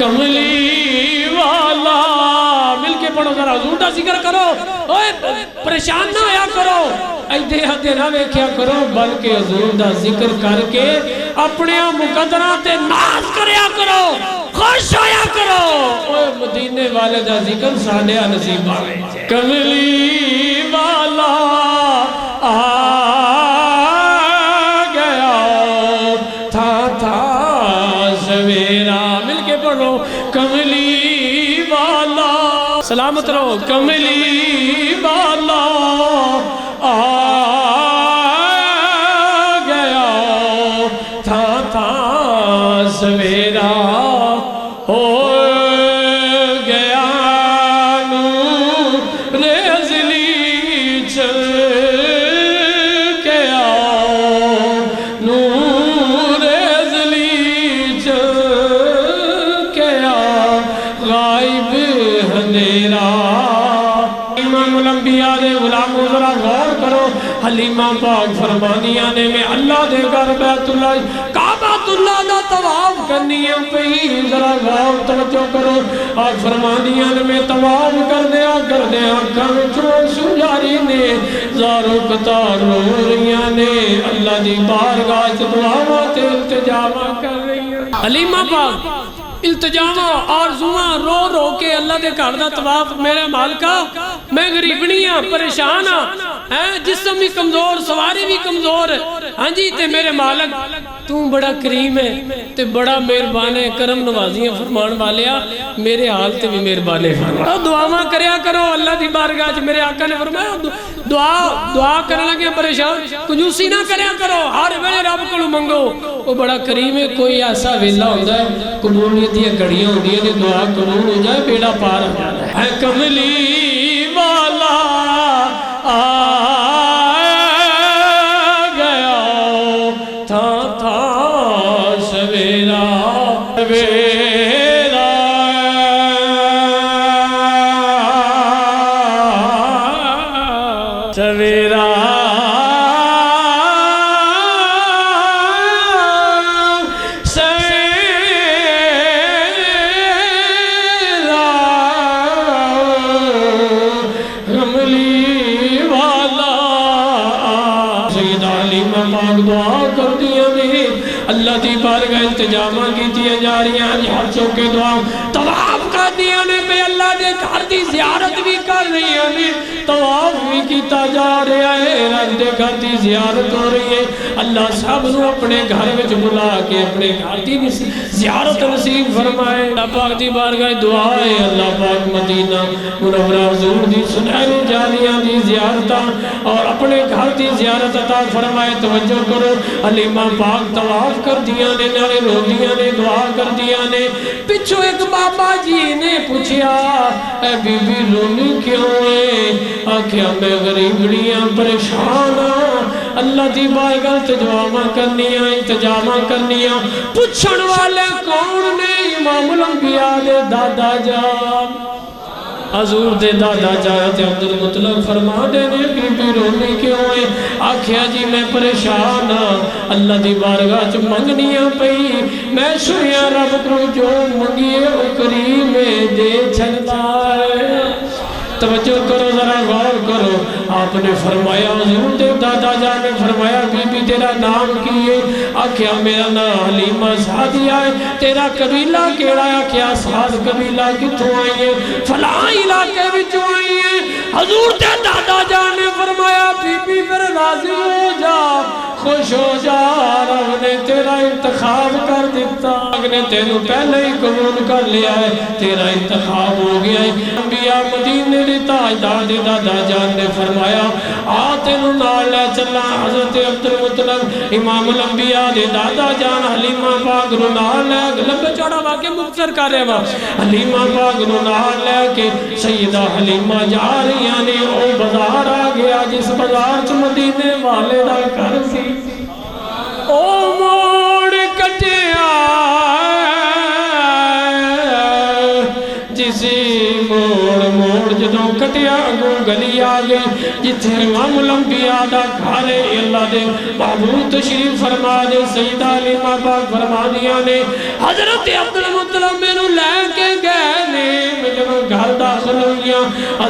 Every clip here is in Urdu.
کملی والا مل کے پڑھو ذرا حضور دا ذکر کرو پریشان نہ ہویا کرو ایدے ہدے نہ ویکھیا کرو بلکہ حضور دا ذکر کر کے اپنے مقدرات ناز کریا کرو خوش ہویا کرو مدینے والے دا ذکر سانیہ نصیب آئے کملی والا گیا تھا سویرا مل کے پڑھو کملی والا سلامت رہو کملی والا گیا تھا سویرا ہو گیا نور ازلی چل کے آؤ نور ازلی چل کے آؤ غائب اندھیرا امام الانبیاء دے غلاموں ذرا غور کرو حلیمہ پاک فرمانیاں نے میں اللہ دے گھر بیت اللہ کعبۃ اللہ دا طواف کرنیاں پئی ذرا غور توجہ کرو اور فرمانیاں نے میں طواف کردیا اکھاں وچوں آنسو جاری نے زارو قطار رو رہیاں نے اللہ دی بارگاہ وچ دعاواں تے التجاواں کر رہیاں حلیمہ پاک التجاواں آرزواں رو رو کے اللہ دے گھر دا طواف میرے مالکا میں غریبنی ہاں پریشان ہاں جسم بھی کمزور سواری بھی کمزور ہاں جی تے میرے مالک تو بڑا کریم ہے تے بڑا مہربان ہے کرم نوازیاں فرمان والیا میرے حال تے بھی مہربانے فرما دعاواں کریا کرو اللہ دی بارگاہ وچ میرے آقا نے فرمایا دعا کرنے لگے پریشان کنجوسی نہ کریا کرو ہر ویلے رب کولوں منگو وہ بڑا کریم ہے کوئی ایسا ویلا ہوندا ہے قبولیت دی گھڑیاں ہوندیاں نے دعا قبول ہو جائے بیڑا پار ہو جاتا ہے کملی والا گیا تھا سویرا سویرا سویرا دعا کر دیا نے اللہ دی بارگاہ التجامہ کیتیاں جا رہی ہیں ہر چوکے دعا طواف کر دیا نے پہ اللہ دے گھر دی زیارت بھی کر رہی ہیں طواف بھی کیتا جا رہا ہے رب دے گھر دی زیارت ہو رہی ہے اللہ سب نو اپنے گھر وچ بلا کے اپنے گھر دی زیارت نصیب فرمائے اللہ پاک دی بارگاہ دعا ہے اللہ پاک مدینہ منورہ حضور دی سنہری جانیاں دی زیارتاں اور اپنے گھر دی زیارت عطا فرمائے توجہ کرو حلیمہ پاک طواف کر دیا نے نارے رو دیا نے دعا کر دیا نے پچھو ایک بابا جی نے پوچھیا اے بی بی رونی کیوں ہے آکھیا میں غریبڑیاں پریشان اللہ دی بارگاہ التجامہ کرنیاں پوچھن والے کون نے امام الانبیاء دے دادا جان حضور دے دادا جان عبد المطلب فرما دے نے بی بی رونی کیوں ہے آکھیا جی میں پریشان اللہ دی بارگاہ چ منگنیاں پئی میں سنیا رب کو جو منگیے او کریم دے چھڑدا ہے توجہ کرو ذرا غور کرو آپ نے فرمایا حضور دے دادا جان نے فرمایا بی بی تیرا نام کی ہے آکھیا میرا نام حلیمہ سعدیہ ہے تیرا قبیلہ کیڑا ہے آکھیا سعد قبیلہ کتھوں آئی ہے فلاں علاقے وچوں آئی ہے حضور دے دادا جان نے فرمایا بی بی پھر راضی ہو جا خوش ہو جا رب نے تیرا انتخاب کر دیتا رب نے تینوں پہلے ہی قبول کر لیا ہے تیرا انتخاب ہو گیا ہے انبیاء مدینے دی تاجدار دے دادا جان نے فرمایا آ تینوں نال لے چلا حضرت عبد المطلب امام الانبیاء دے دادا جان حلیمہ پاک نو نال لے لمبے چوڑا واقعہ مختصر کر رہے ہیں حلیمہ پاک نو نال لے کے سیدہ حلیمہ جا رہی نے او بازار آ گیا جس بازار چ مدینے والے دا گھر سی او موڑ کٹیا جسی موڑ جدوں کٹیا اگوں گلی آ گئی جتھے امام الانبیاء دا گھر ہے اللہ دے محبوب تشریف فرما دے سیدہ حلیمہ پاک فرما دیا نے حضرت عبد المطلب میں نو لے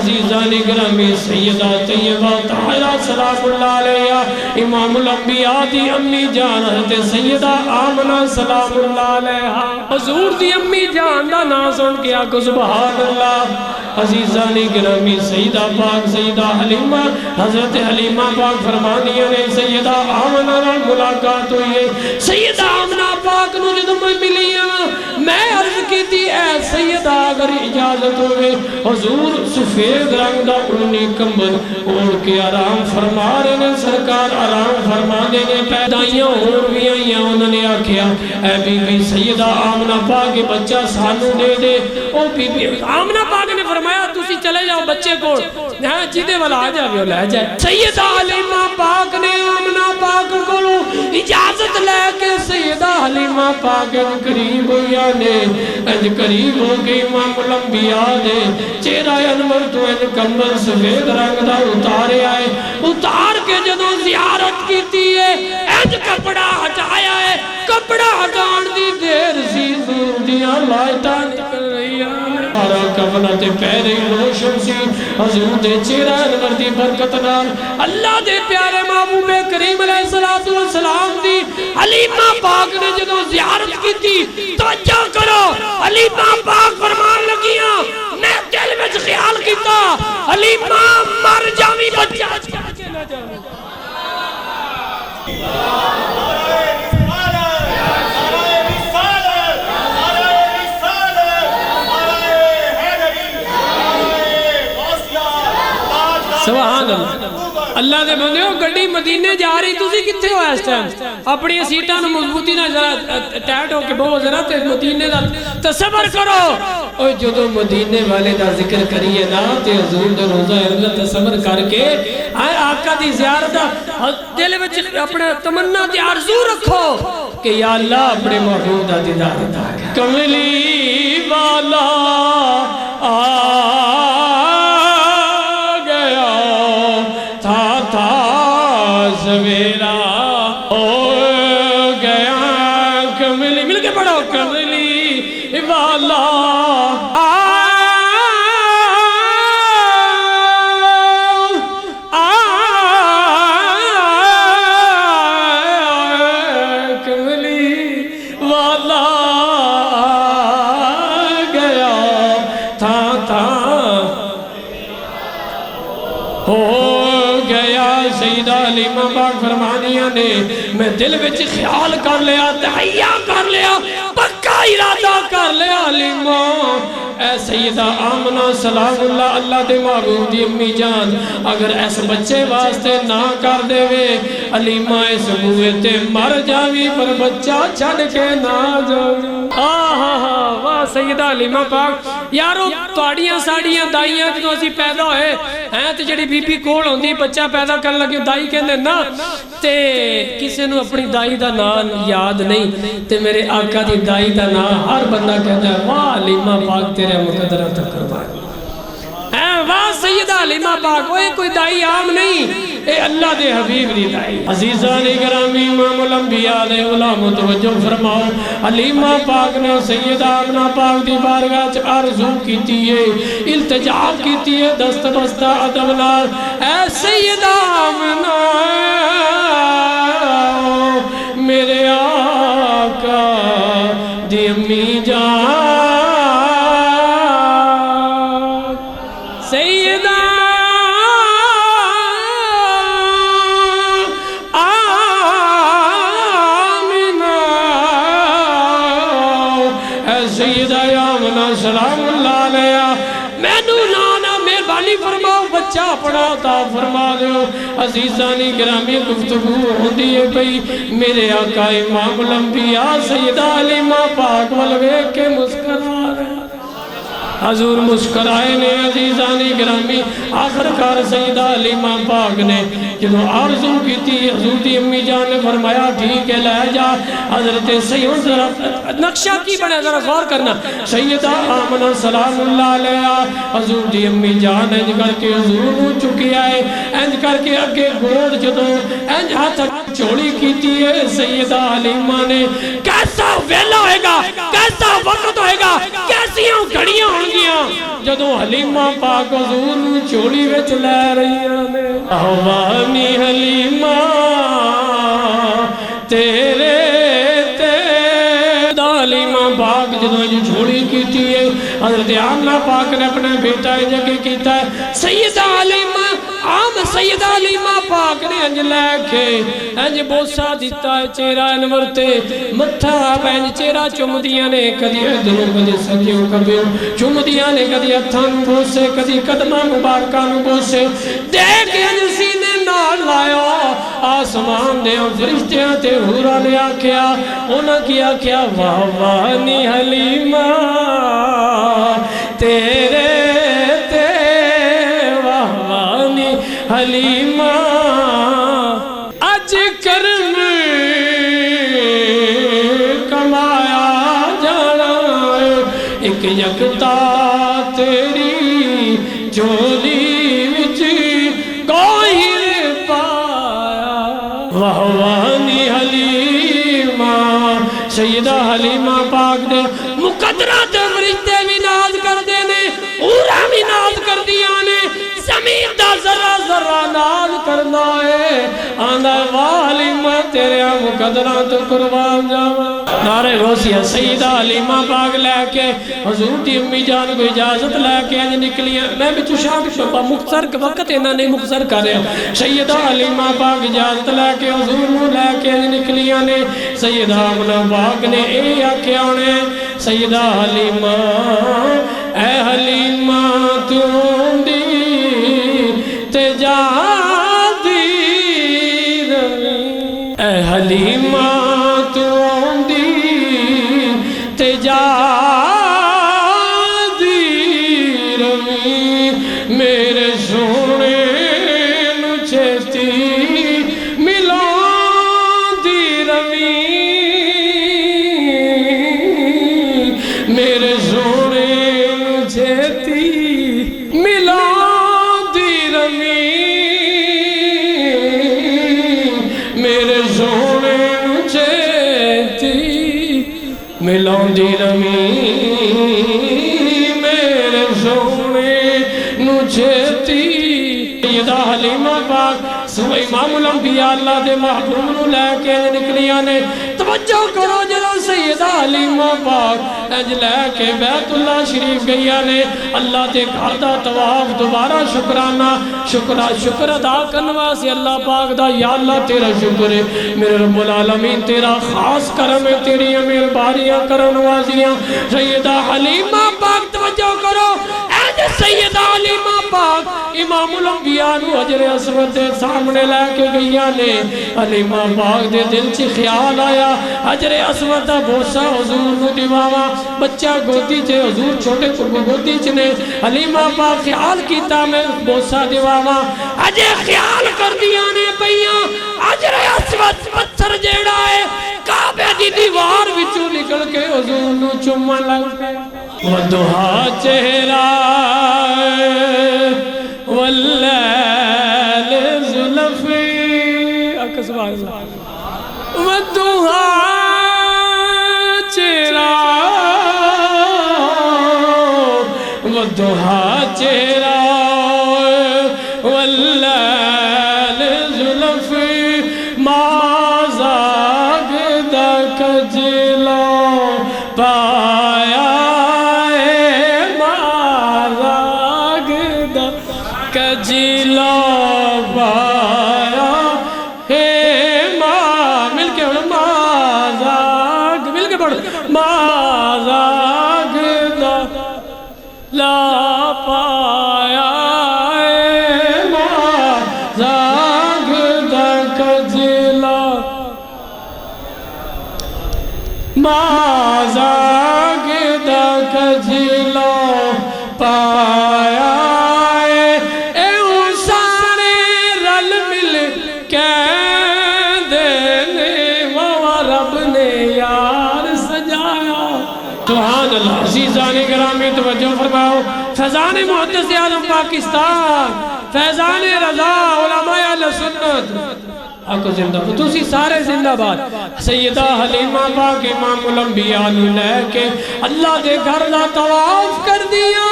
عزیزان گرامی سیدہ طیبہ طاہرہ سلام اللہ علیہ امام الانبیاء دی امی جان حضرت سیدہ آمنہ سلام اللہ علیہ حضور دی امی جان دا نا سن کے آکو سبحان اللہ عزیزان گرامی سیدہ پاک سیدہ حلیمہ حضرت حلیمہ پاک فرمانیہ نے سیدہ آمنہ ملاقات ہوئی ہے سیدہ آمنہ پاک نو جدو میں ملی میں عرض کی تھی اے سیدہ اگر اجازت ہوئے حضور سفید رنگ دا اونی کمبل اوڑھ کے آرام فرما رہے نے سرکار آرام فرمانے نے پیدائیاں اور بھی آئیاں انہوں نے آکھیا اے بی بی سیدہ آمنہ پاک بچہ سانو دے دے او بی بی آمنہ پاک نے فرمایا تُسی چلے جاؤ بچے کو جیدے والا آ جائے وہ لے جائے سیدہ حلیمہ پاک نے آمنہ پاک کو اجازت لے کے سیدہ حلیمہ پاک قریب ہویا نے انج قریب ہو کے امام الانبیاء دے چہرہ انور تو انج کمبل سفید رنگ دا اتارے آئے اتار کے جدوں زیارت کیتی ہے انج کپڑا ہٹایا ہے کپڑا ہٹان دی دیر سی دور دیاں لائٹاں نکل رہی ہے سارا کفنت پیرے روشن سی حضور دے چہرہ انور دی برکت نال اللہ دے پیارے محبوب کریم علیہ السلام دی حلیمہ پاک نے جدوں زیارت کی تھی توجہ کرو حلیمہ پاک فرمان لگیاں میں دل میں خیال کیتا حلیمہ مر جاوی بچہ کے نہ جاوی سبحان اللہ اللہ دے بندے ہو گڑی مدینے جا رہی تُسی کتے ہو اس ٹائم اپنی سیٹاں مضبوطی نہ ذرا ٹیٹ ہو کے بہت ذرا تے مدینے دا تصور کرو اوہ جدو مدینے والے دا ذکر کریے نا تے حضور دے روزہ اللہ تصور کر کے آئے آقا دی زیارت دل وچ اپنے تمنا دی عرضو رکھو کہ یا اللہ اپنے محبوب دا دیدار عطا کر کملی والا سویرا ہو گیا کملی مل کے پڑھو کملی والا کملی والا گیا تھا ہو سیدہ حلیمہ پاک فرمانیہ نے میں دل وچ خیال کر لیا تحیہ کر لیا پکا ارادہ کر لیا حلیمہ اے سیدہ آمنہ سلام اللہ اللہ دے محبوب دی امی جان اگر اس بچے واسطے نہ کر دے وے حلیمہ اس موے تے مر جاوی پر بچہ چھڑ کے نہ جاوی واہ سیدہ حلیمہ پاک یارو تواڑیاں ساڑیاں دائیاں جدوں اسی پیدا ہوئے ہیں تے جڑی بی بی کول ہوندی بچہ پیدا کرنے لگے دائی کہنے نا تے کسے نو اپنی دائی دا نام یاد نہیں تے میرے آقا دی دائی دا نام ہر بندہ کہتا ہے واہ حلیمہ پاک تیرے مقدرہ تک قربان واہ سیدہ حلیمہ پاک وہ کوئی دائی عام نہیں اے اللہ دے حبیب دی دائی عزیزان گرامی امام الانبیاء علیہ علام توجہ فرماؤ حلیمہ پاک نے سیدہ آمنہ پاک دی بارگاہ چ عرضو کیتی ہے التجا کیتی ہے دست بستہ ادب نال اے سیدہ آمنہ میرے آقا دی امی جان سیدہ سیدہ آمنہ سلام اللہ علیہ میں نو نانا مہربانی فرماؤ بچہ پڑھا تا فرما دیو عزیزانی گرامی گفتگو ہوندی ہے بھئی میرے آقا امام الانبیاء سیدہ حلیمہ پاک والوے کے مسکرا رہے حضور مسکرائے نے عزیزانی گرامی آخرکار سیدہ حلیمہ پاک نے جنہوں آرزو کی تھی حضور دی امی جان نے فرمایا ٹھیک ہے لے جا حضرت سید نقشہ کی بنے ذرا غور کرنا سیدہ آمنہ سلام اللہ علیہ حضور دی امی جان انج کر کے حضور ہو چکی آئے انج کر کے اگے گوڑ جدو انج ہاتھ چوڑی کی تھی سیدہ حلیمہ نے کیسا ویلا ہوئے گا کیسا وقت ہوئے گا کیسیاں گھڑیاں ہوں گیاں جدوں حلیمہ پاک حضور نو چولی وچ لے رہیاں نے آوانی حلیمہ تیرے حلیمہ پاک جدوں جو چھوڑی کیتی ہے حضرت آمنہ پاک نے اپنے بیٹا جگہ کیتا ہے سیدہ حلیمہ عام سیدہ حلیمہ پاک نے انج لے کے انج بوسا دیتا ہے چہرہ انور تے متھا انج چہرہ چمدیاں نے کدی ادھروں کدی سجیوں کبیوں چمدیاں نے کدی ہتھاں نوں بوسے کدی قدماں مبارکاں نوں بوسے دیکھ انج سینے نال لایا آسمان دے فرشتیاں تے حوراں نے آکھیا انہاں کی آکھیا واہ واہ نی حلیمہ تیرے تے واہ واہ نی حلیمہ اج کرم کمایا جانا ایک یکتا تیری جولی وچ کوئی پایا واہ واہ نی حلیمہ سیدہ حلیمہ پاک دے مقدرات فرشتے بھی ناز کر دینے اورا بھی ناز کر دیا نے زمین دا ذرہ ذرہ ناز کرنا ہے آندہ حلیمہ تیرے مقدرات قربان جاوا نعرہ غوثیہ سیدہ حلیمہ پاک لے کے حضور دی امی جان کو اجازت لے کے انج نکلیاں میں بھی چشاک شبہ مختصر وقت انہاں نے مختصر کر رہا سیدہ حلیمہ پاک اجازت لے کے حضور نو لے کے انج نکلیاں نے سیدہ آمنہ پاک نے اے آکھیا نے سیدہ حلیمہ اے حلیمہ توں دی تے جا دی روی اے حلیمہ توں دی تے جا دی روی میرے سونے نو چھتی ملان دی روی میرے سونے نو چھتی ملان دی روی میرے سونے نو چھتی ملان دی روی میرے سونے نو چھتی سیدہ حلیمہ پاک سو امام الانبیاء اللہ دے محبوب نو لے کے نکلیاں نے توجہ کرو جلو سیدہ حلیمہ پاک انج لے کے بیت اللہ شریف گئیاں نے اللہ دے گھر دا طواف دوبارہ شکر ادا کرنوا سے اللہ پاک دا یا اللہ تیرا شکر ہے میرے رب العالمین تیرا خاص کرم ہے تیری مہربانیاں کرنوازیاں سیدہ حلیمہ پاک توجہ کرو سیدہ حلیمہ پاک امام الانبیاء نو حجر اسود دے سامنے لے کے گئیاں نے حلیمہ پاک دے دل چی خیال آیا حجر اسود دا بوسا حضور نو دیواوا بچہ گودی چے حضور چھوٹے گودی چ نے حلیمہ پاک خیال کیتا میں بوسا دیواوا اجے خیال کر دیا نے پئیاں حجر اسود پتھر جیڑا ہے کعبے دی دیوار وچوں نکل کے حضور نو چومن لگ پے وَدُحَا چہرہ وَاللَّيْلِ زُلَفِ اکا سبحان اللہ وَدُحَا چہرہ وَدُحَا چہرہ وَاللَّيْلِ زُلَفِ مَا زَاغَ کجلا پایا کجلا پایا ہے ماں مل کے مازاگ مل کے پڑھ مازاگ لا پایا ہے مازاگ کجلا مازاگ کجلا پایا سبحان اللہ عزیزان گرامی توجہ فرماؤ فیضان محدث اعظم پاکستان فیضان رضا علماء اہل سنت آکو زندہ تسی سارے زندہ بات سیدہ حلیمہ پاک امام الانبیاء لے کے اللہ دے گھر دا طواف کر دیا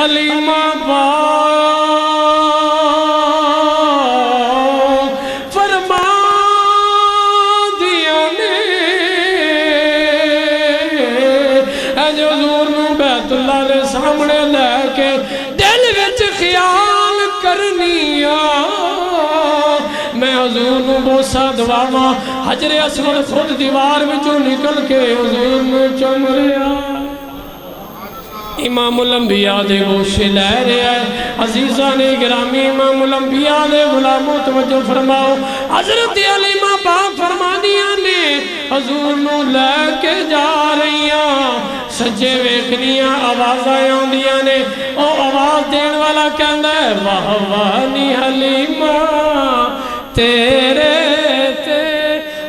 حلیمہ پاک فرما دیا نے جو حضور نو بیت اللہ دے سامنے لے کے دل وچ خیال کرنیا میں حضور نو بوسا دواواں حجر اسود خود دیوار وچوں نکل کے حضور نو چوم رہا امام الانبیاء دے گوشے لے رہا ہے عزیزان گرامی امام الانبیاء دے غلاموں توجہ فرماؤ حضرت حلیمہ پاک فرما دیا نے حضور نو لے کے جا رہیاں سجے ویکھنیاں آوازاں آندیاں نے او آواز دین والا کہندا ہے واہ واہ نی حلیمہ تیرے تے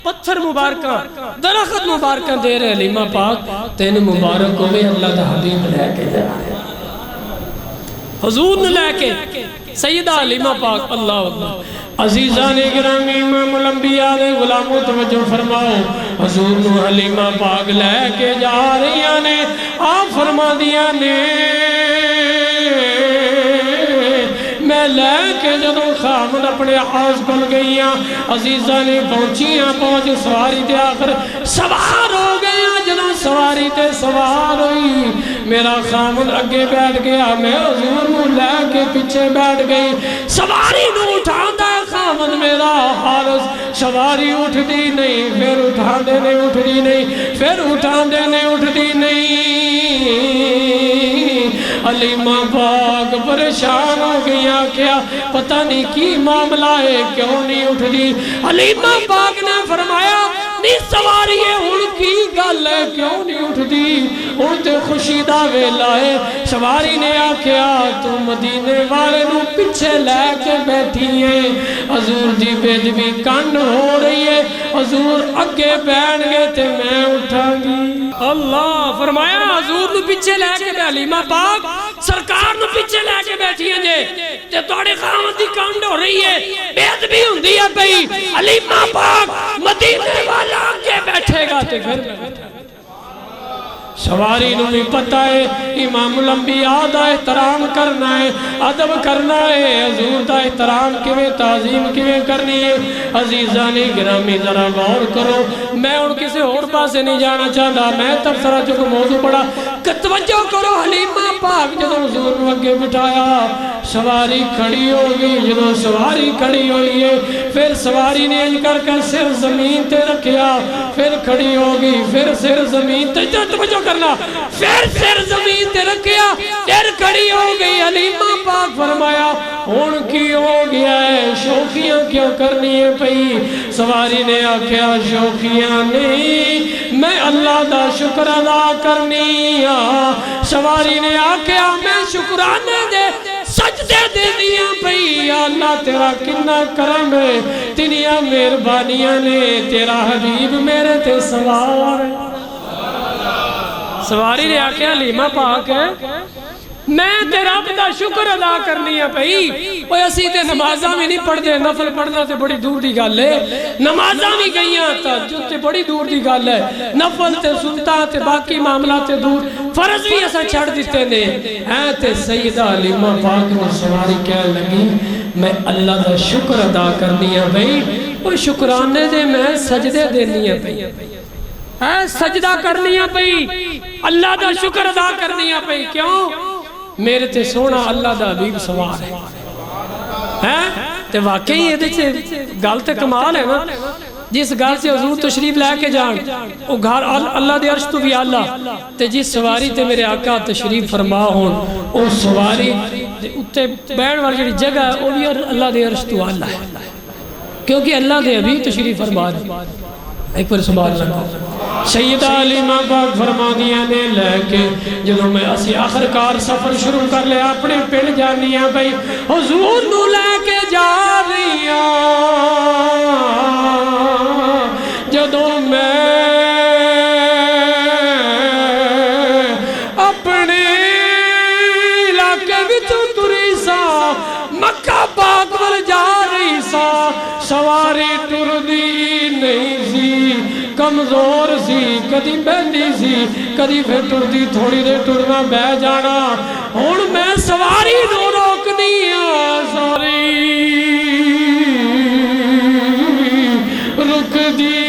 پتھر مبارکہ درخت مبارکہ دے رہے حلیمہ پاک تین مبارک ہوئے اللہ دا حبیب لے کے جا رہے حضور نے لے کے سیدہ حلیمہ پاک اللہ اللہ عزیزان گرامی امام الانبیاء دے غلاموں توجہ فرماؤ حضور نو حلیمہ پاک لے کے جا رہی نے آپ فرما دیا نے میں لے کے جدوں خامد اپنے حاض کل گئیاں عزیزہ نے پہنچیاں پہنچ سواری تے آخر سوار ہو گئیاں جدوں سواری تے سوار ہوئی میرا خامد اگے بیٹھ گیا میں حضور نو لے کے پیچھے بیٹھ گئی سواری نو اٹھاندہ خامد میرا حارس سواری اٹھ دی نہیں پھر اٹھاندے نے اٹھ دی نہیں پھر اٹھاندے نے اٹھ دی نہیں حلیمہ پاک پریشان ہو گیا کیا پتہ نہیں کی معاملہ ہے کیوں نہیں اٹھ دی حلیمہ پاک نے فرمایا نہیں سواری ہے ان کی گل ہے کیوں نہیں اٹھ دی ان تے خوشی دا ویلا ہے سواری نے آکھیا تو مدینے والے نو پچھے لے کے بیٹھی ہے حضور دی بیدبی کانڈ ہو رہی ہے حضور اگے بیٹھ گئے تے میں اٹھا گی اللہ فرمایا حضور نو پیچھے لے کے حلیمہ پاک سرکار نو پیچھے لے کے بیٹھی ہیں جے تے توڑے خامد دی کانڈ ہو رہی ہے بیدبی ہوندی ہے پئی حلیمہ پاک مدینے والا آگے بیٹھے گا تے پھر سواری نو بھی پتہ ہے امام الانبیاء دا احترام کرنا ہے ادب کرنا ہے حضور دا احترام کیویں تعظیم کیویں کرنی ہے عزیزان گرامی ذرا غور کرو میں ان کسی اور پاسے نہیں جانا چاہتا میں تبصرہ چکو موضوع پڑا توجہ کرو حلیمہ پاک جدو حضور نو اگے بٹھایا سواری کھڑی ہوگی جدو سواری کھڑی ہوئی ہے پھر سواری نے اج کر کے سر زمین تے رکھیا پھر کھڑی ہوگی پھر سر زمین تے توجہ کرنا پھر سر زمین تے رکھیا پھر کھڑی ہو گئی حلیمہ پاک فرمایا ہون کی ہو گیا ہے شوخیاں کیوں کرنی ہے پئی سواری نے آکھیا شوخیاں نہیں میں اللہ دا شکر ادا کرنی سواری نے آکھیا میں شکرانے دے سجدے دے دیا پئی اللہ تیرا کنا کرم ہے تینیاں مہربانیاں نے تیرا حبیب میرے تے سوار ہے سواری نے آکھیا حلیمہ پاک ہے میں تیرا بدا شکر ادا کرنی ہے پئی وہ اسی تے نمازاں بھی نہیں پڑھ دے نفل پڑھنا تے بڑی دور دی گل ہے نمازاں بھی گئیاں تہجد تے بڑی دور دی گل ہے نفل تے سنتا تے باقی معاملات تے دور فرض بھی ایسا چھڑ دیتے نے ہیں تے سیدہ حلیمہ پاک نے سواری کہنے لگی میں اللہ دا شکر ادا کرنی ہے پئی وہ شکرانے دے میں سجدے دینی ہے پئی سجدہ کرنی ہے پئی اللہ دا شکر ادا کرنی ہے پئی کیوں میرے تے سونا اللہ دا حبیب سوار ہے تے واقعی یہ دیکھتے گل تے کمال ہے نا جس گھر سے حضور تشریف لے کے جان وہ گھر اللہ دے عرش تو بھی اللہ تے جس سواری تے میرے آقا تشریف فرما ہون وہ سواری اتے بیٹھ والی جڑی جگہ ہے وہ بھی اللہ دے عرش تو اللہ ہے کیونکہ اللہ دے حبیب تشریف فرما ہے ایک پر سبحان اللہ سیدہ حلیمہ پاک فرما دیا نے لے کے جدوں میں اسی آخرکار سفر شروع کر لے اپنے پنڈ جانی ہیں بھئی حضور نو لے کے جا رہی جدوں میں اپنے علاقے وچوں تری سا مکہ پاک ول جا رہی سا سواری ٹر دی نہیں سی کمزور سی کدی بہندی سی کدی پھر ٹردی تھوڑی دیر ٹرنا بہ جانا ہن میں سواری نو روکنی سواری رک دی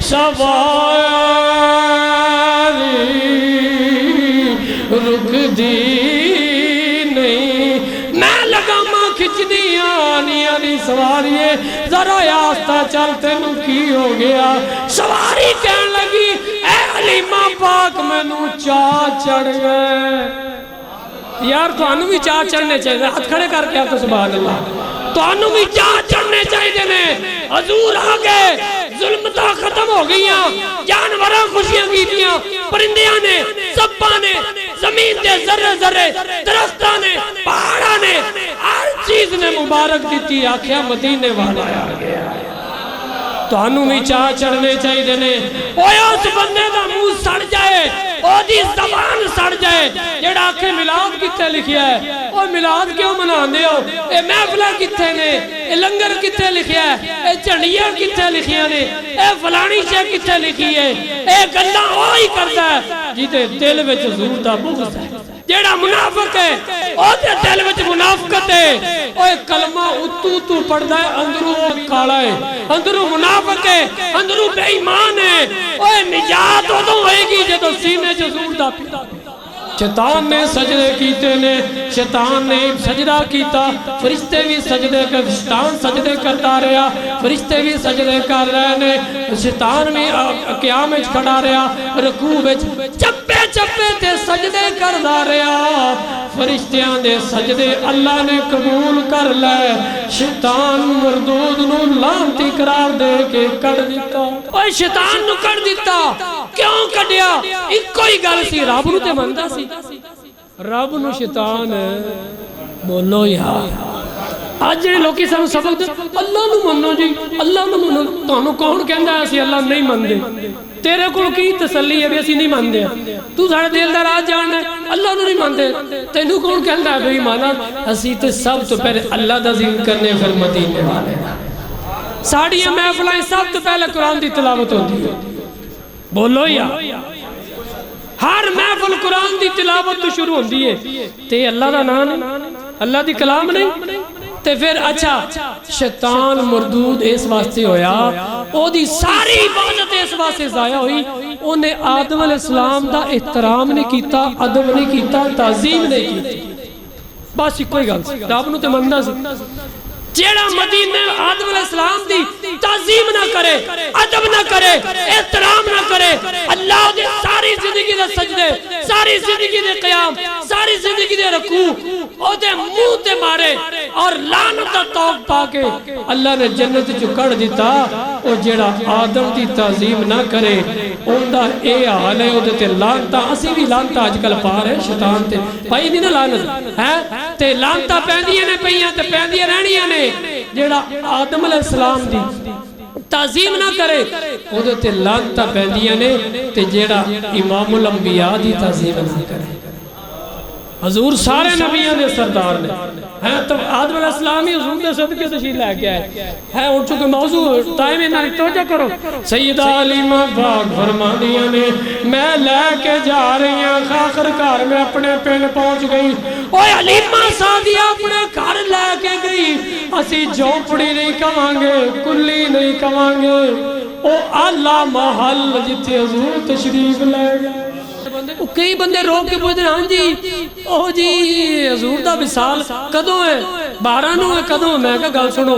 سواری رک دی نہیں میں لگاما کھچنی آنی سواری ذرا آستہ چل تینوں کی ہو گیا سواری کہن لگی اے حلیمہ پاک میں نو چاہ چڑھ گئے یار تو انہوں بھی چاہ چڑھنے چاہیے ہاتھ کھڑے کر کے آپ سبحان اللہ تو انہوں بھی چاہ چڑھنے چاہیے نے حضور آگے ظلمتہ ختم ہو گئیاں جانوراں خوشیاں کی دیاں پرندیاں نے سباں نے زمین دے ذرے ذرے درختاں نے پہاڑاں نے ہر چیز نے مبارک دیتی آکھیا مدینے والا آ گیا تو انہوں بھی چاہ چڑھنے چاہیے نے اوہ اس بندے دا منہ سڑ جائے او دی زبان سڑ جائے جیڑا آکھے میلاد کتے لکھیا ہے او میلاد کیوں مناندے ہو اے محفلہ کتے نے اے لنگر کتے لکھیا ہے اے جھنڈیاں کتے لکھیا نے اے فلانی شے کتے لکھی ہے اے گلاں وہی کردا ہے جیتے دل وچ حضور دا بغض ہے جیڑا منافق ہے او دے دل وچ منافقت ہے او کلمہ اتو پڑھدا ہے اندروں کالا ہے اندروں منافق ہے اندروں بے ایمان ہے او نجات ادوں ہوئے گی جدوں سینے چ حضور دا پیتا شیطان نے سجدے کیتے نے شیطان نے سجدہ کیتا فرشتے بھی سجدے کر شیطان سجدے کرتا رہا فرشتے بھی سجدے کر رہے نے شیطان بھی قیام وچ کھڑا رہا رکوع وچ چپے چپے تے سجدے کردا رہا فرشتیاں دے سجدے اللہ نے قبول کر لے شیطان مردود نو لعنتی قرار دے کے کڑ دیتا اوے شیطان نو کڑ دیتا کیوں کڈیا اکو ہی گل سی رب نو تے مندا سی رب نو شیطان بولو یار آج جڑے لوکی سانو سبق دے اللہ نو منو جی اللہ نو منو تانوں کون کہندا ہے اسی اللہ نہیں مندے تیرے کول کی تسلی ہے بھی اسی نہیں مندے تو ساڈے دل دا راز جاننا اللہ نو نہیں مندے تینوں کون کہندا ہے بھئی مانا اسی تے سب تو پہلے اللہ دا ذکر کرنے پھر مدینے والے ساڈیاں محفلاں سب تو پہلے قرآن دی تلاوت ہوندی ہے بولو یا ہر محفل قرآن دی تلاوت تو شروع ہوندی ہے تے اللہ دا نام اللہ دی کلام نہیں تے پھر اچھا شیطان مردود اس واسطے ہویا او دی ساری عبادت اس واسطے ضائع ہوئی انہیں آدم علیہ السلام دا احترام نہیں کیتا ادب نہیں کیتا تعظیم نہیں کیتی بس کوئی گل سی رب نو تے مندا سی جیڑا مدینے آدم علیہ السلام دی تعظیم نہ کرے ادب نہ کرے احترام نہ کرے اللہ دے ساری زندگی دے سجدے ساری زندگی دے قیام ساری زندگی دے رکوع او دے منہ تے مارے اور لعنت دا توق پا کے اللہ نے جنت چ کڑ دیتا او جیڑا آدم دی تعظیم نہ کرے اوندا اے حال ہے او تے لعنت اسی بھی لعنت اج کل پا رہے شیطان تے پائی نہیں نا لعنت ہے تے لعنت پیندیاں نے پیاں تے پیندیاں رہنیاں نے جیڑا آدم علیہ السلام دی تعظیم نہ کرے او تے لعنت پیندیاں نے تے جیڑا امام الانبیاء دی تعظیم نہ کرے حضور سارے نبیوں دے سردار نے ہیں تو آدم علیہ السلام ہی حضور دے صدقے تشریف لے کے آئے ہیں ان چونکہ موضوع ٹائم انہاں توجہ کرو سیدہ علیمہ پاک فرمانیاں نے میں لے کے جا رہی ہیں آخر کار میں اپنے پن پہنچ گئی اوہ علیمہ سادیہ اپنے گھر لے کے گئی اسی جھونپڑی نہیں کمانگے کلی نہیں کمانگے او اللہ محل جتے حضور تشریف لے گئے کئی بندے روک کے پوچھتے ہیں ہاں جی اوہ جی حضور دا وصال کدوں ہے 12 نو ہے کدوں میں کہا گل سنو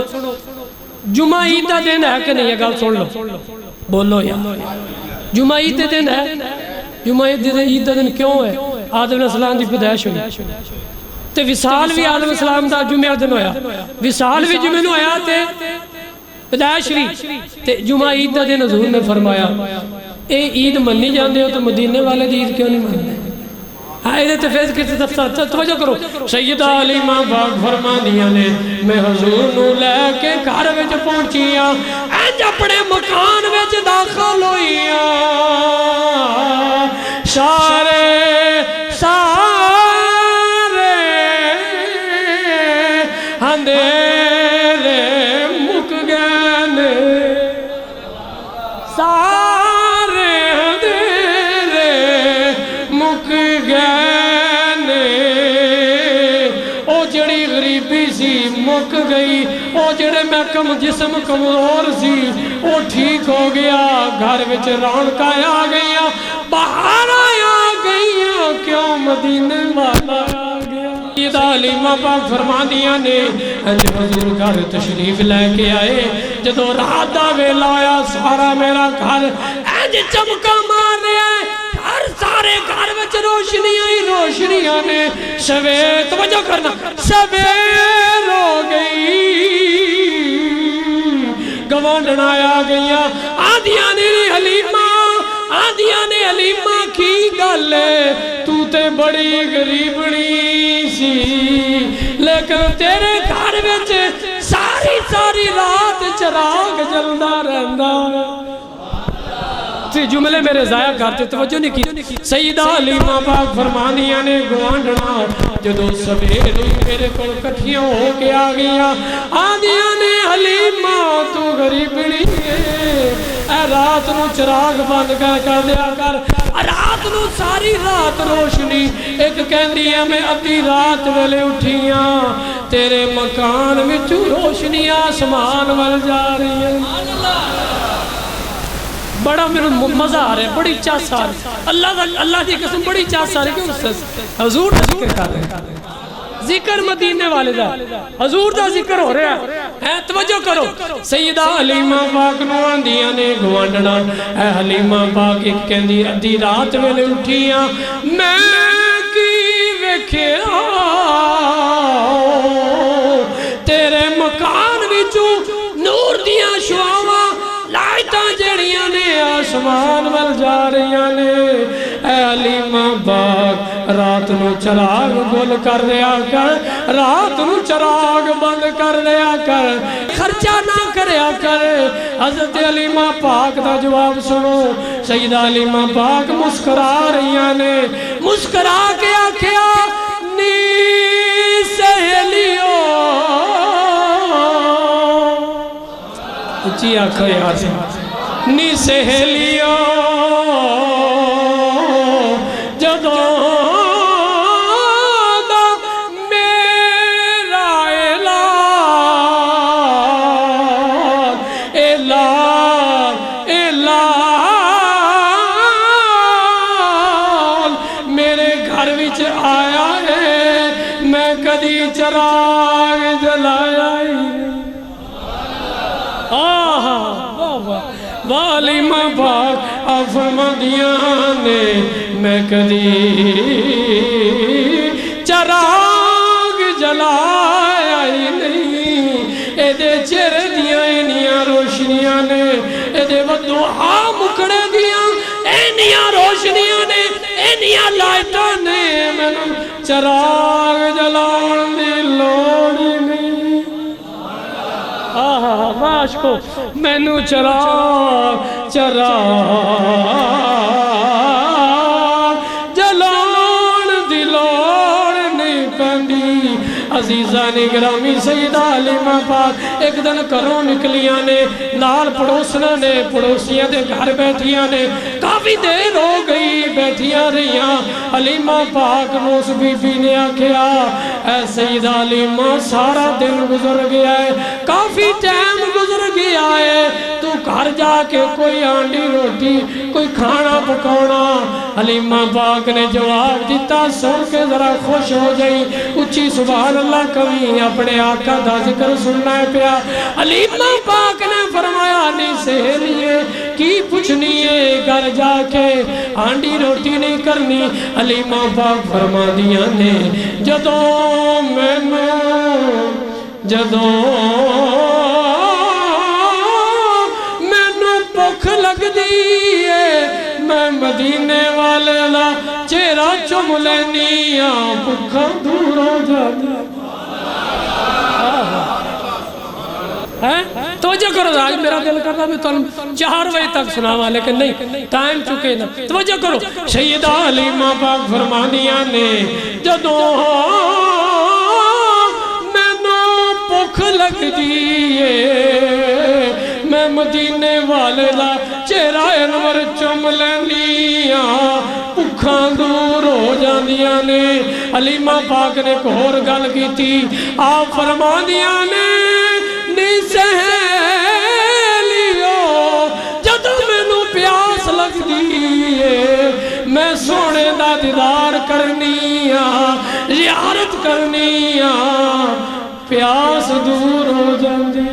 جمعہ عید دا دن ہے کہ نہیں ہے گل سن لو بولو یا جمعہ عید دا دن ہے جمعہ عید دا دن کیوں ہے آدم علیہ السلام دی پیدائش ہوئی تے وصال بھی آدم علیہ السلام دا جمعہ دن ہویا وصال بھی جمعہ نو ہویا تے پیدائش بھی تے جمعہ عید دا دن حضور نے فرمایا اے عید منی جاندے ہو تو مدینے والے دی عید کیوں نہیں مننے آئے تے فیض کسی تفسیر توجہ کرو سیدہ علیمہ پاک فرما دیا نے میں حضور نو لے کے گھر وچ پہنچیاں انج اپنے مکان وچ داخل ہوئیاں سارے اندھیرے جسم کمزور سی وہ ٹھیک ہو گیا گھر وچ رونقاں آ گئیاں باہر آ گئیاں کیوں مدینے والا آ گیا سیدہ حلیمہ پاک فرماندیاں نے حضور گھر تشریف لے کے آئے جدو رات دا ویلا آیا سارا میرا گھر انج چمکا مار رہا ہے ہر سارے گھر وچ روشنیاں ہی روشنیاں نے سویر توجہ کرنا سویر ہو گئی گوانڈنا آ گئیاں آدھیاں نے حلیمہ کی گالے تو تے بڑی غریبنی سی لیکن تیرے گھر وچ ساری رات چراغ جلدا رہندا جملے میرے ضائع کرتے توجہ نہیں کی سیدہ حلیمہ پاک فرمانیاں نے گوانڈنا جدو سویر میرے کو کٹھیاں ہو کے آ گیا آدھیاں نے حلیمہ تو غریبنی اے رات نو چراغ بند کر دیا کر رات نو ساری رات روشنی ایک کہندی ہے میں ادھی رات ویلے اٹھیاں تیرے مکان میں روشنی آسمان وال جا رہی ہے بڑا میرے مزہ آ رہا ہے بڑی چاس آ رہی ہے اللہ کی قسم بڑی چاس آ رہی ہے کیوں حضور دا ذکر کر رہے ہیں ذکر مدینے والے دا حضور دا ذکر ہو رہا ہے توجہ کرو سیدہ حلیمہ پاک نو آندیاں نے گوانڈنا اے حلیمہ پاک ایک کہندی ادھی رات ویلے اٹھیاں میں کی ویکھیا تیرے مکان وچوں نور دیاں شعاواں لائٹاں جڑیاں نے آسمان وال جا رہیاں نے اے حلیمہ پاک رات نو چراغ گل کر دیا کر رات نو چراغ بند کر دیا کر خرچہ نہ کریا کر حضرت حلیمہ پاک دا جواب سنو سیدہ حلیمہ پاک مسکرا رہیاں نے مسکرا کے آکھیا نی سہیلیو اچھی آنکھیں یاد سے نی سہیلیو جدو دا میرا اعلان میرے گھر وچ آیا ہے میں کدی چراغ جلایا حلیمہ پاک فرماندیاں نے میں کدی چراغ جلایا ہی نہیں اے دے چہرے دیاں اینیاں روشنیاں نے اے دے ودوہا مکڑے دیاں اینیاں روشنیاں نے اینیاں لائٹاں نے میں چراغ جلان دی لوڑ نہیں ماش کو مینو چراغ جلان دی لوڑ نہیں پیندی عزیزان گرامی سیدہ حلیمہ پاک ایک دن گھروں نکلیاں نے نال پڑوسنا نے پڑوسیاں دے گھر بیٹھیاں نے کافی دیر ہو گئی بیٹھیاں رہیاں حلیمہ پاک نو اس بی بی نے آکھیا اے سیدہ حلیمہ سارا دن گزر گیا ہے کافی ٹائم گزر گیا ہے تو گھر جا کے کوئی آنڈی روٹی کوئی کھانا پکانا حلیمہ پاک نے جواب دیتا سن کے ذرا خوش ہو جائی اچھی سبحان اللہ کبھی اپنے آقا دا ذکر سننا ہے پیا حلیمہ پاک نے فرمایا نہیں سہیلیے کی پوچھنی ہے گھر جا کے آنڈی روٹی نہیں کرنی حلیمہ پاک فرما دیا نے جدوں مینوں بھوک لگ دی ہے میں مدینے والے لا چہرہ چم لینی ہاں بھوکا دور ہو جاتی توجہ کرو آج میرا دل کرتا میں تم 4 بجے تک سناوا لیکن نہیں ٹائم چکے نا توجہ کرو سیدہ حلیمہ پاک فرمانیاں نے جدوں مینوں بھوک لگ دیئے میں مدینے والے لا چہرہ انور چم لینیاں بھوکاں دور ہو جاندیاں نے حلیمہ پاک نے ایک اور گل کی تھی آپ فرمانیاں نے دی سہیلیو جدوں مینوں پیاس لگدی ہے میں سونے دا دیدار کرنی زیارت کرنی پیاس دور ہو جاندی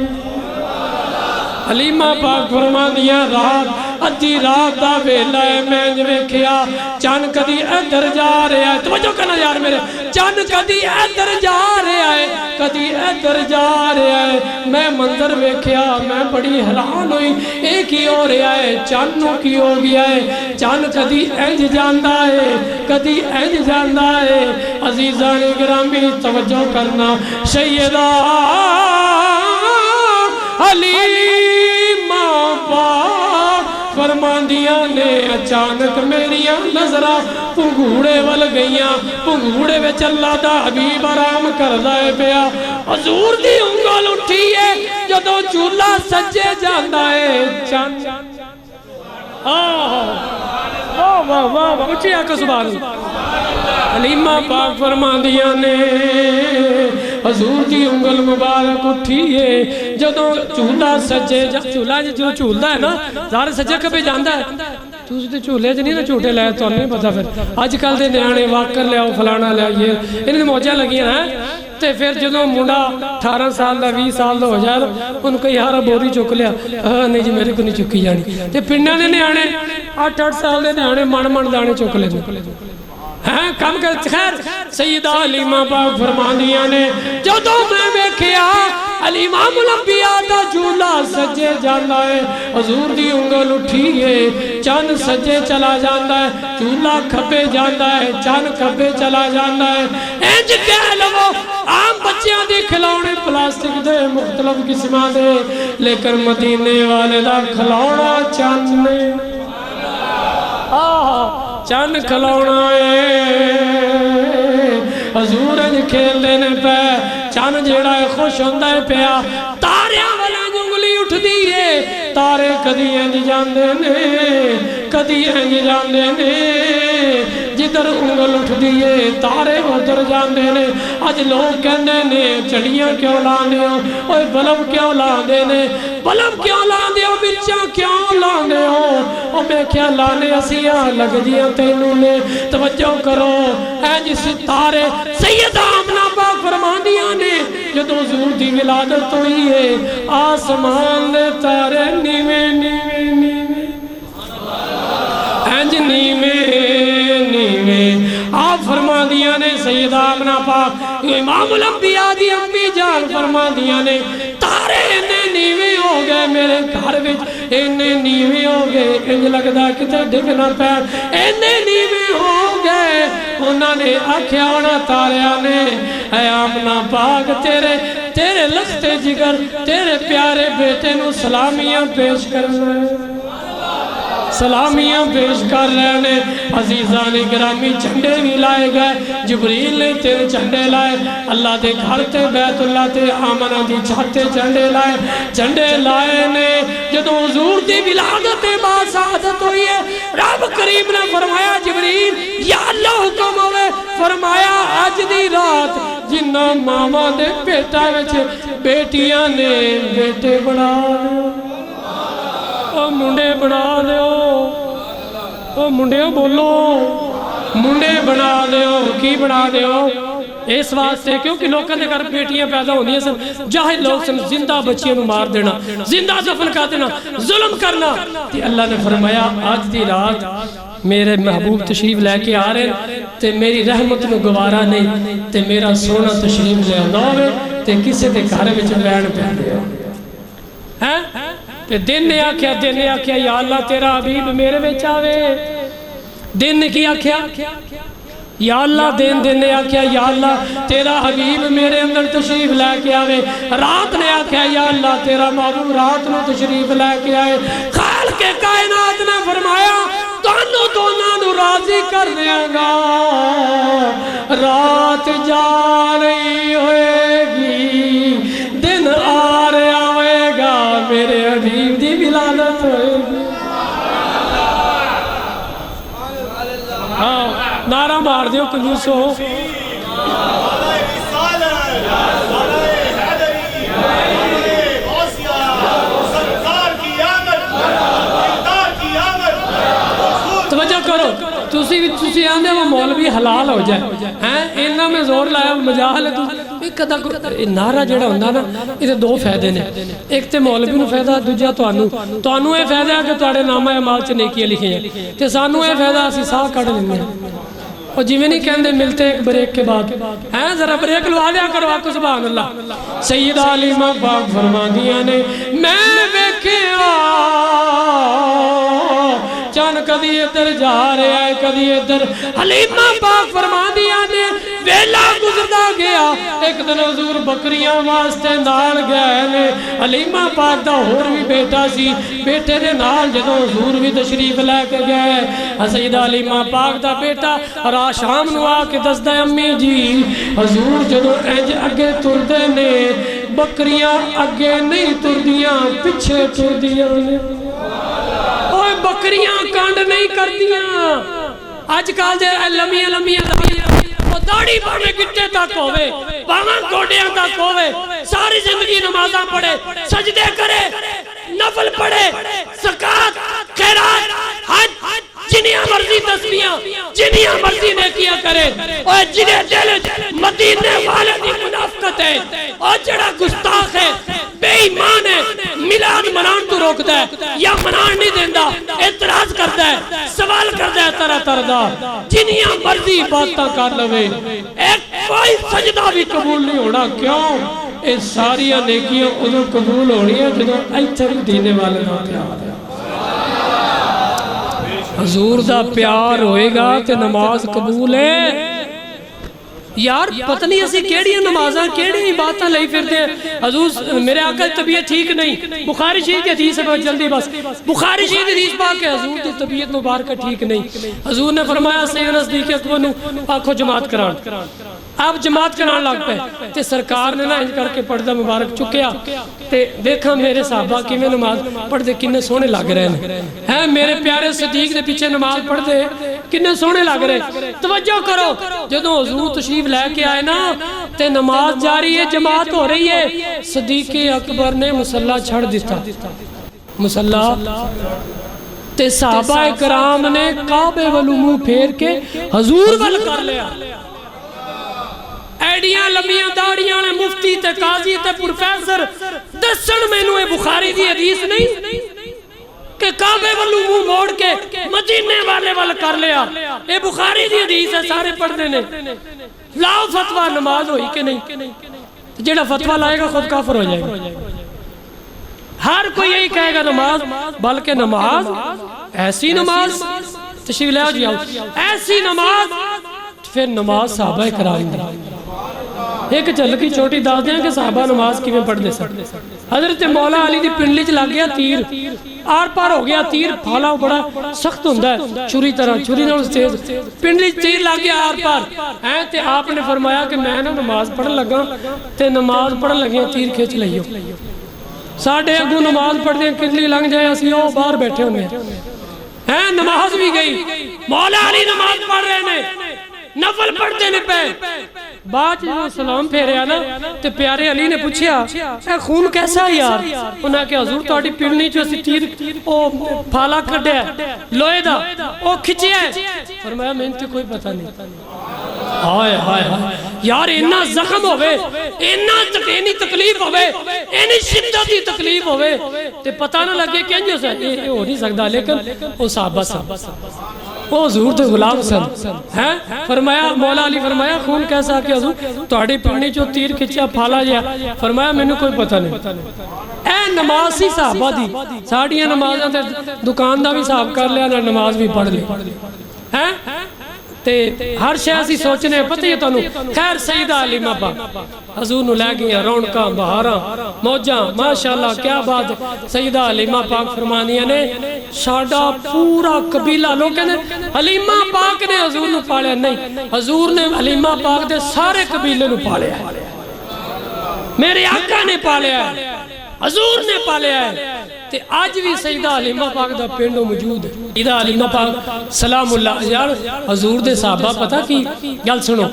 حلیمہ پاک فرماندیاں رات ادھی رات دا ویلا ہے میں ویکھیا چن کدی ادھر جا رہا ہے توجہ کرنا یار میرے چن کدی ادھر جا رہا ہے کدی ادھر جا رہا ہے میں منظر ویکھیا میں بڑی حیران ہوئی اے کی ہو رہا ہے چن نو کی ہو گیا ہے چن کدی انج جاندا ہے کدی انج جاندا ہے عزیزان گرامی توجہ کرنا سیدہ حلیمہ پاک فرماندیاں نے اچانک میریاں نظرہ پنگوڑے ول گئیاں پنگوڑے وچ اللہ دا حبیب آرام کردا ہے پیا حضور دی انگل اٹھی ہے جدوں چولہا سجے جاندا ہے چن واہ واہ واہ اچھی آکا سبحان اللہ حلیمہ پاک فرماندیاں نے حضور دی انگل مبارک اٹھیے جدوں چولہا سجے چولہا جو چولہا ہے نا ظاہر سجے کبھی جاندا ہے تو اس دے چولہے جو نہیں نا چھوٹے لائے تو نہیں پتا پھر آج کل دے نیانے واکر لے آؤ فلانا لے آئیے انہیں موجہ لگی ہیں تے پھر جدوں منڈا 18 سال دا 20 سال دا ہو جائے ان کو یارہ بوری چک لیا نہیں جی میرے کو نہیں چکی جانی تے پنڈا نے نیانے 8 سال دے نیانے من دانے چک لے کم کر خیر سیدہ حلیمہ پاک فرماندیاں نے جدوں میں ویکھیا علی امام الانبیاء دا جھولا سجے جاندا ہے حضور دی انگل اٹھی ہے چند سجے چلا جاندا ہے جھولا کھبے جاندا ہے چند کھبے چلا جاندا ہے انج کہہ لو عام بچیاں دی کھلونے پلاسٹک دے مختلف قسماں دے لیکن مدینے والے دا کھلونا چند نے چند کھلونا ہے حضور انج کھیل دینے پہ چند جیڑا ہے خوش ہوندہ ہے پیا تاریاں والا جنگلی اٹھ دیئے تارے کدی انج جاندے نے کدی انج جاندے نے جدر انگل اٹھ دیئے تارے ادھر جاندے نے آج لوگ کہندے نے چڑیاں کیوں لاندے ہو اوہ بلب کیوں لاندے نے بلب کیوں لاندے ہو بچاں کیوں لاندے ہو او میں کیا لانے اسیاں لگ دیاں تینوں نے توجہ کرو اے جس تارے سیدہ آمنہ پاک فرماندیاں نے جدو حضور دی ولادت ہوئی ہے آسمان دے تارے نیوے نیوے نیوے انج نیوے آپ فرما دیا نے سیدہ آمنہ پاک امام الانبیاء دی امی جان فرما دیا نے تارے انہیں نیوے ہو گئے میرے گھر وچ انہیں نیوے ہو گئے انج لگدا کتے ڈگنا پیر انہیں نیوے ہو گئے انہوں نے آکھیا ہونا تاریاں نے اے آمنہ پاک تیرے لخت جگر تیرے پیارے بیٹے نو سلامیاں پیش کرنا ہے سلامیاں پیش کر رہے ہیں عزیزان گرامی جھنڈے بھی لائے گئے جبریل نے 3 جھنڈے لائے اللہ دے گھر تے بیت اللہ تے آمنہ دی چھتے جھنڈے لائے نے جدو حضور دی ولادت باسعادت ہوئی ہے رب کریم نے فرمایا جبریل یا اللہ حکم ہوئے فرمایا آج دی رات جنہ ماما دے بیٹا وچے بیٹیاں نے بیٹے بڑھا او منڈے بنا دیو او منڈے بولو منڈے بنا دیو کی بنا دیو اس واسطے کیونکہ لوگوں نے گھر بیٹیاں پیدا ہوندی ہیں سن جاہل لوگ سن زندہ بچیاں نو مار دینا زندہ دفن کر دینا ظلم کرنا تے اللہ نے فرمایا آج دی رات میرے محبوب تشریف لے کے آ رہے تے میری رحمت نو گوارا نہیں تے میرا سونا تشریف لے آندا ہوئے تے کسے دے گھر وچ رہن پہ ہیں دن نے آکھیا یا اللہ تیرا حبیب میرے وچ آوے دن نے کی آکھیا یا اللہ دن نے آکھیا یا اللہ تیرا حبیب میرے اندر تشریف لے کے آوے رات نے آکھیا یا اللہ تیرا محبوب رات نو تشریف لے کے آئے خالق کے کائنات نے فرمایا دونوں نو راضی کر دیاں گا رات جا رہی ہوئے گی دن آ رہا ہوئے گا میرے حبیب دی ولادت ہوئے گی نعرہ مار دیو کنجوسو تسی آندے وہ مولوی حلال ہو جائے ہیں انہاں میں زور لایا مجال ہے کدا نعرہ جڑا ہوندا نا یہ دو فائدے نے ایک تے مولوی نو فائدہ دوجا تانوں یہ فائدہ ہے کہ تواڈے نامہ اعمال چ نیکیاں لکھیاں تے سانوں یہ فائدہ اسی ساہ کڈ لیندے ہیں اور جی میں نہیں کہندے ملتے ایک بریک کے بعد ہیں ذرا بریک لوا لیا کرو آکو سبحان اللہ سیدہ علیمہ پاک فرماندیاں نے میں ویکھیا چان کدی ادھر جا رہا ہے کدی ادھر حلیمہ پاک فرماندیاں نے ویلا گزردا گیا ایک دن حضور بکریاں واسطے نال گئے نے حلیمہ پاک دا ہور بھی بیٹا سی بیٹے دے نال جدوں حضور بھی تشریف لے کے گئے سیدہ حلیمہ پاک دا بیٹا رات شام نو آ کے دسدا امی جی حضور جدوں انج اگے ٹردے نے بکریاں اگے نہیں ٹردیاں پیچھے ٹردیاں نے اوے بکریاں کانڈ نہیں کردیاں آج کل دے لمیاں داڑھی بانے گٹے تک ہوئے باہاں گوڑیاں تک ہوئے ساری زندگی نمازاں پڑھے سجدے کرے نفل پڑھے زکاة خیرات حج جنیاں مرضی تسبیحاں جنیاں مرضی نیکیاں کرے اور جنہیں دل مدینے والے دی منافقت ہے اور جڑا گستاخ ہے بے ایمان ہے میلاد منان تو روکتا ہے یا منان نہیں دیندہ اعتراض کرتا ہے سوال کرتا ہے طرح طرح دا جنیاں مرضی باتاں کر لوے ایک کوئی سجدہ بھی قبول نہیں ہونا کیوں اس ساری نیکیاں انہوں قبول ہونی ہے جنہوں ایتھر دینے والے نہ پیار ہے حضور دا پیار ہوئے گا تے نماز قبول ہے یار پتہ نہیں اسی کیڑی نمازاں کیڑی باتاں لئی پھرتے ہیں حضور میرے آقا طبیعت ٹھیک نہیں بخاری شریف کی حدیث ہے بہت جلدی بس بخاری شریف کی حدیث پاک ہے حضور کی طبیعت مبارکہ ٹھیک نہیں حضور نے فرمایا سید نزدیک اکبر نو آنکھوں جماعت کران آپ جماعت کران لگ پہ تے سرکار نے نا انج کر کے پردہ مبارک چکیا تے دیکھا میرے صحابہ کی میں نماز پڑھ دے کنے سونے لگ رہے ہیں میرے پیارے صدیق دے پیچھے نماز پڑھ دے کنے سونے لگ رہے توجہ کرو جدوں حضور تشریف لے کے آئے نا تے نماز جاری ہے جماعت ہو رہی ہے صدیق اکبر نے مصلی چھڑ دیتا مصلی تے صحابہ کرام نے کعبے والو منہ پھیر کے حضور ول کر لیا ایڈیاں لمبیاں داڑیاں نے مفتی تے قاضی تے پروفیسر دسن مینوں اے بخاری دی حدیث نہیں کہ کعبے والو منہ موڑ کے مدینے والے ول کر لیا اے بخاری دی حدیث ہے سارے پڑھنے نے لاؤ فتوہ نماز ہوئی کہ نہیں جڑا فتوہ لائے گا خود کافر ہو جائے گا ہر کوئی یہی کہے گا نماز بلکہ نماز ایسی نماز تشریف لے آؤ جی آؤ ایسی نماز پھر نماز صحابہ کرام ایک جھلکی چھوٹی داس دیاں کہ صحابہ نماز کی میں پڑھ دے سکتے حضرت مولا علی دی پنڈلی چ لگ گیا تیر آر پار ہو گیا تیر پھالا بڑا سخت ہوندا ہے چھری طرح چھری نال تیز پنڈلی تیر لگ گیا آر پار ہیں تے آپ نے فرمایا کہ میں نا نماز پڑھن لگا تے نماز پڑھن لگیا تیر کھچ لئیو ساڈے اگوں نماز پڑھ دے پنڈلی لنگ جائے اسی او باہر بیٹھے ہونے ہیں نماز بھی گئی مولا علی نماز پڑھ رہے نے نفل پڑھتے نے پہ بعد جو سلام پھیریا نا تے پیارے علی نے پوچھیا اے خون کیسا ہے یار انہاں کہ حضور تہاڈی پنڈلی چ اسی تیر او پھالا کڈیا لوہے دا او کھچیا فرمایا مینوں تے کوئی پتہ نہیں ہائے ہائے یار اتنا زخم ہوئے اتنی تکلیف ہوئے اتنی شدت کی تکلیف ہوئے تے پتہ نہ لگے کہ انجو سے یہ ہو نہیں سکتا لیکن وہ صحابہ وہ حضور تے غلام سن ہیں فرمایا مولا علی فرمایا خون کیسا کہ حضور تہاڈی پنڈلی جو تیر کھچیا پھالا جیا فرمایا مینوں کوئی پتہ نہیں اے نماز سی صحابہ دی ساڈیاں نمازاں تے دکان دا بھی حساب کر لیا نہ نماز بھی پڑھ لی ہیں تے ہر شے اسی سوچنے پتہ ہی تانوں خیر سیدہ حلیمہ پاک حضور نو لے گئے رونقاں بہاراں موجاں ماشاءاللہ کیا بات سیدہ حلیمہ پاک فرمانیاں نے ساڈا پورا قبیلہ لوگ کہندے حلیمہ پاک نے حضور نو پالیا نہیں حضور نے حلیمہ پاک دے سارے قبیلے نو پالیا ہے میرے آقا نے پالیا ہے حضور نے پالیا ہے تے آج بھی سیدہ حلیمہ پاک دا پنڈو موجود ہے سیدہ حلیمہ پاک سلام اللہ یار حضور دے صحابہ پتہ کی گل سنو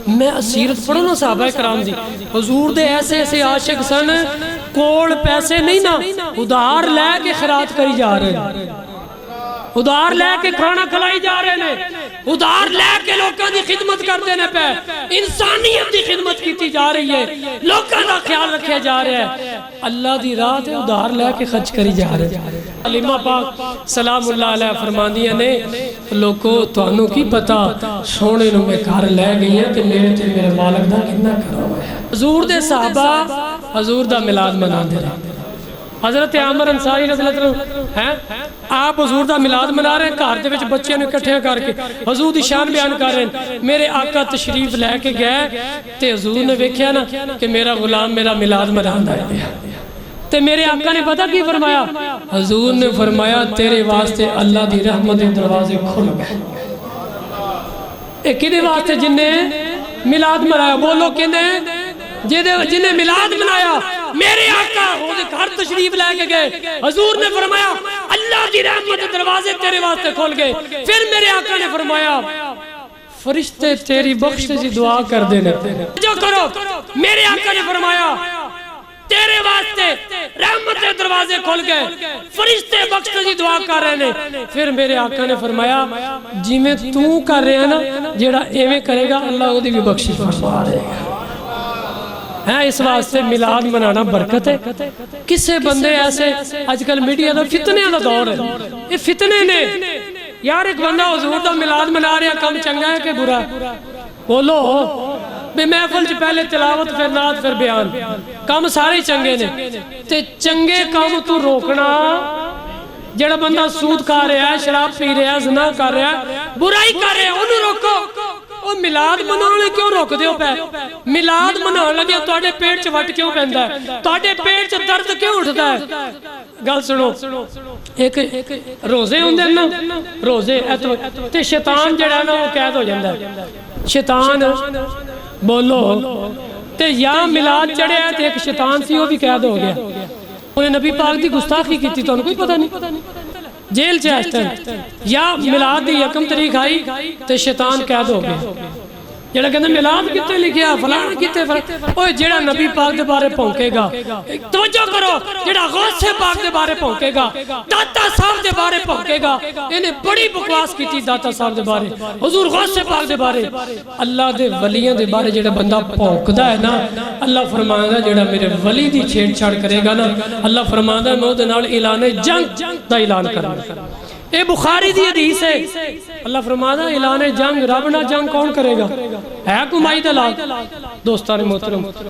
میں سیرت پڑھو نا صحابہ کرام دی حضور دے ایسے ایسے عاشق سن کوڑ پیسے نہیں نا ادھار لے کے خیرات کری جا رہے ہیں ادھار لے کے کھانا کھلائی جا رہے ہیں ادھار لے کے لوکاں دی خدمت کر دینے پہ انسانیت دی خدمت کیتی جا رہی ہے لوکاں دا خیال رکھیا جا رہا ہے اللہ دی راہ تے ادھار لے کے خرچ کری جا رہے ہیں علیمہ پاک سلام اللہ علیہ فرماندیاں نے لوگو تانوں کی پتا سونے نو میں گھر لے گئی ہیں کہ میرے تے میرے مالک دا کتنا کرم ہے حضور دے صحابہ حضور دا میلاد مناندے رہے حضرت عامر انصاری رضی اللہ عنہ ہیں آپ حضور دا میلاد منا رہے ہیں گھر دے وچ بچیاں نوں اکٹھے کر کے حضور دی شان بیان کر رہے ہیں میرے آقا تشریف لے کے گئے تے حضور نے ویکھیا نا کہ میرا غلام میرا میلاد مناندا ہے تے میرے آقا نے پتہ کی فرمایا حضور نے فرمایا تیرے واسطے اللہ دی رحمت دے دروازے کھل گئے اے کدے واسطے جن نے میلاد منایا بولو کنے جنہیں میلاد منایا میرے آقا وہ گھر تشریف لے کے گئے حضور نے فرمایا اللہ کی رحمت کے دروازے تیرے واسطے کھول گئے پھر میرے آقا نے فرمایا فرشتے تیری بخش سے دعا کر دینے جو کرو میرے آقا نے فرمایا تیرے واسطے رحمت کے دروازے کھول گئے فرشتے بخش سے دعا کر رہے ہیں پھر میرے آقا نے فرمایا جی میں تو کر رہے ہیں نا جیڑا ایویں کرے گا اللہ وہ دی بھی بخشش فرما دے گا ہے اس واسطے میلاد منانا برکت ہے کسے بندے ایسے آج کل میڈیا دا فتنے والا دور ہے یہ فتنے نے یار ایک بندہ حضور دا میلاد منا رہا کم چنگا ہے کہ برا بولو بے محفل چ پہلے تلاوت پھر نعت پھر بیان کام سارے چنگے نے تے چنگے کام تو روکنا جڑا بندہ سود کھا رہا ہے شراب پی رہا ہے زنا کر رہا ہے برائی کر رہا ہے انہوں روکو وہ میلاد منانے کیوں روک دیو پہ میلاد منانے لگے توڑے پیٹ چ وٹ کیوں پہندا ہے توڑے پیٹ چ درد کیوں اٹھدا ہے گل سنو ایک روزے ہوندے نا روزے تے شیطان جڑا ہے نا وہ قید ہو جاندا ہے شیطان بولو تے یا میلاد چڑھیا تے ایک شیطان سی وہ بھی قید ہو گیا انہیں نبی پاک دی گستاخی کی تھی تو انہیں کوئی پتہ نہیں جیل چاہتے یا میلاد دی یکم تاریخ آئی تے شیطان قید ہو گیا جڑا کہنا میلاد کتے لکھیا فلانا کتے اوہ جڑا نبی پاک دے بارے پھونکے گا توجہ کرو جڑا غوث پاک دے بارے پھونکے گا داتا صاحب دے بارے پھونکے گا انہیں بڑی بکواس کی تھی داتا صاحب دے بارے حضور غوث پاک دے بارے اللہ دے ولیاں دے بارے جڑا بندہ پھونکدا ہے نا اللہ فرماندا جڑا میرے ولی دی چھیڑ چھاڑ کرے گا نا اللہ فرماندا میں اودے نال اعلان جنگ دا اعلان کروں اے بخاری دی حدیث ہے اللہ فرماتا اعلان جنگ رب نہ جنگ کون کرے گا ہے کوئی مائی دلال دوستان محترم